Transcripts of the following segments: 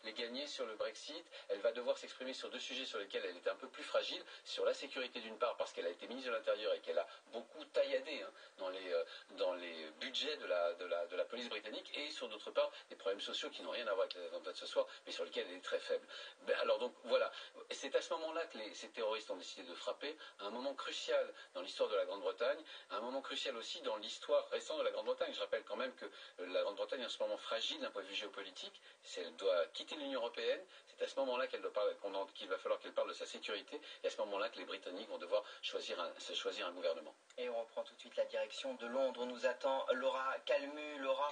les gagner sur le Brexit. Elle va devoir s'exprimer sur deux sujets sur lesquels elle est un peu plus fragile, sur la sécurité d'une part parce qu'elle a été ministre de l'Intérieur et qu'elle a beaucoup tailladé dans les budgets de la police britannique, et sur d'autre part des problèmes sociaux qui n'ont rien à voir avec les attentats de ce soir, mais sur lesquels elle est très faible. Alors donc voilà, c'est à ce moment-là que ces terroristes ont décidé de frapper, à un moment crucial dans l'histoire de la Grande-Bretagne, à un moment crucial aussi dans l'histoire récente de la Grande-Bretagne. Je rappelle quand même que la Grande-Bretagne est en ce moment fragile d'un point de vue géopolitique. Si elle doit quitter l'Union européenne, c'est à ce moment-là qu'il va falloir qu'elle parle de sa sécurité, et à ce moment-là que les Britanniques vont devoir choisir un gouvernement. Et on reprend tout de suite la direction de Londres. Nous attend Laura Calmu. Laura,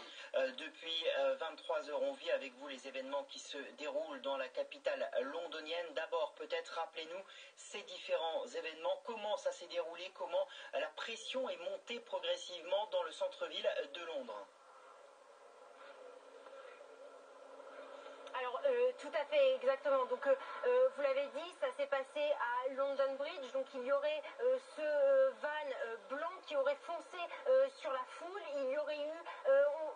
depuis 23 heures, on vit avec vous les événements qui se déroulent dans la capitale londonienne. D'abord, peut-être rappelez-nous ces différents événements, comment ça s'est déroulé, comment la pression est montée progressivement dans le centre-ville de Londres. Alors, tout à fait, exactement. Donc, vous l'avez dit, ça s'est passé à London Bridge. Donc, il y aurait ce van blanc qui aurait foncé sur la foule. Il y aurait eu,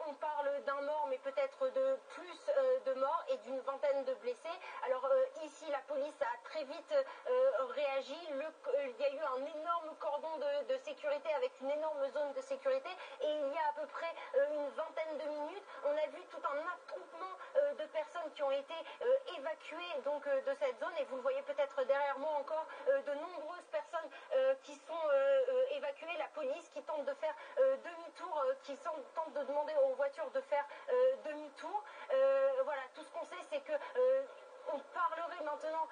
on parle d'un mort, mais peut-être de plus de morts et d'une vingtaine de blessés. Alors, ici, la police a très vite réagi. Il y a eu un énorme cordon de sécurité avec une énorme zone de sécurité. Et il y a à peu près une vingtaine de minutes, on a vu tout un attroupement de personnes qui ont été évacuées donc, de cette zone, et vous le voyez peut-être derrière moi encore, de nombreuses personnes qui sont évacuées, la police qui tente de faire demi-tour, qui tente de demander aux voitures de faire demi-tour. Voilà, tout ce qu'on sait, c'est que on parlerait maintenant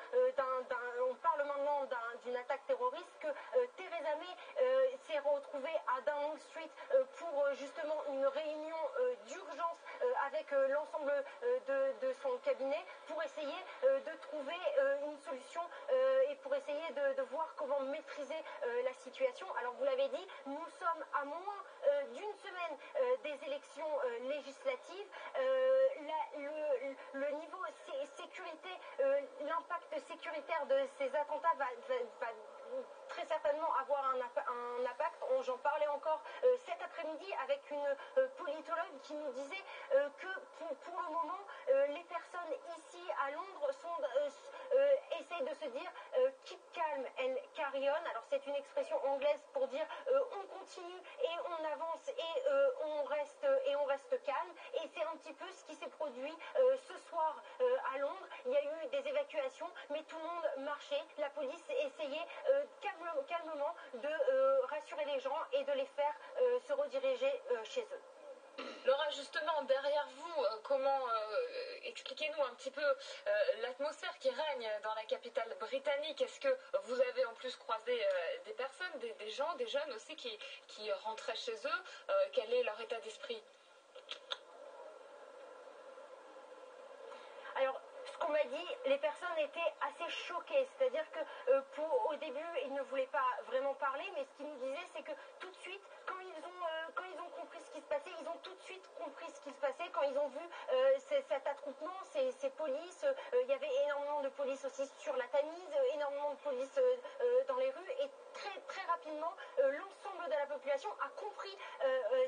d'une attaque terroriste, que Theresa May s'est retrouvée à Downing Street pour justement une réunion d'urgence avec l'ensemble de son cabinet pour essayer de trouver une solution et pour essayer de voir comment maîtriser la situation. Alors vous l'avez dit, nous sommes à moins d'une semaine des élections législatives. Le niveau sécurité, l'impact sécuritaire de ces attentats va très certainement avoir un impact. J'en parlais encore cet après-midi avec une politologue qui nous disait que pour le moment, les personnes ici à Londres essayent de se dire keep calm and carry on. Alors c'est une expression anglaise pour dire on continue et on avance et on reste calme. Et c'est un petit peu ce qui s'est produit ce soir à Londres. Il y a eu des évacuations, mais tout le monde marchait. La police essayait calmement de rassurer les gens et de les faire se rediriger chez eux. Laura, justement, derrière vous, expliquez-nous un petit peu l'atmosphère qui règne dans la capitale britannique. Est-ce que vous avez en plus croisé des personnes, des gens, des jeunes aussi qui rentraient chez eux? Quel est leur état d'esprit? Alors, ce qu'on m'a dit, les personnes étaient assez choquées, c'est-à-dire que au début, ils ne voulaient pas vraiment parler, mais ce qu'ils nous disaient, c'est que tout de suite, quand ils ont compris ce qui se passait, ils ont tout de suite compris ce qui se passait, quand ils ont vu cet attroupement, ces polices, il y avait énormément de police aussi sur la Tamise, énormément de police dans les rues, et très, très rapidement, l'ensemble de la population a compris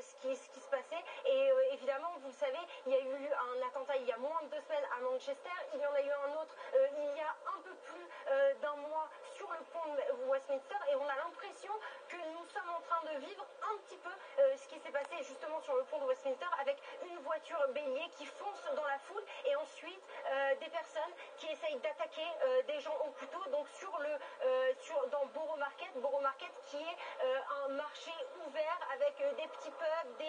ce qui se passait, et évidemment, vous le savez, il y a eu un attentat il y a moins de 2 semaines à Manchester, il y en a eu un autre il y a un peu plus d'un mois sur le pont de Westminster, et on a l'impression que nous sommes en train de vivre un petit peu ce qui s'est passé justement sur le pont de Westminster, avec une voiture bélier qui fonce dans la foule, et ensuite des personnes qui essayent d'attaquer des gens au couteau, donc dans Borough Market qui est un marché ouvert avec des petits pubs,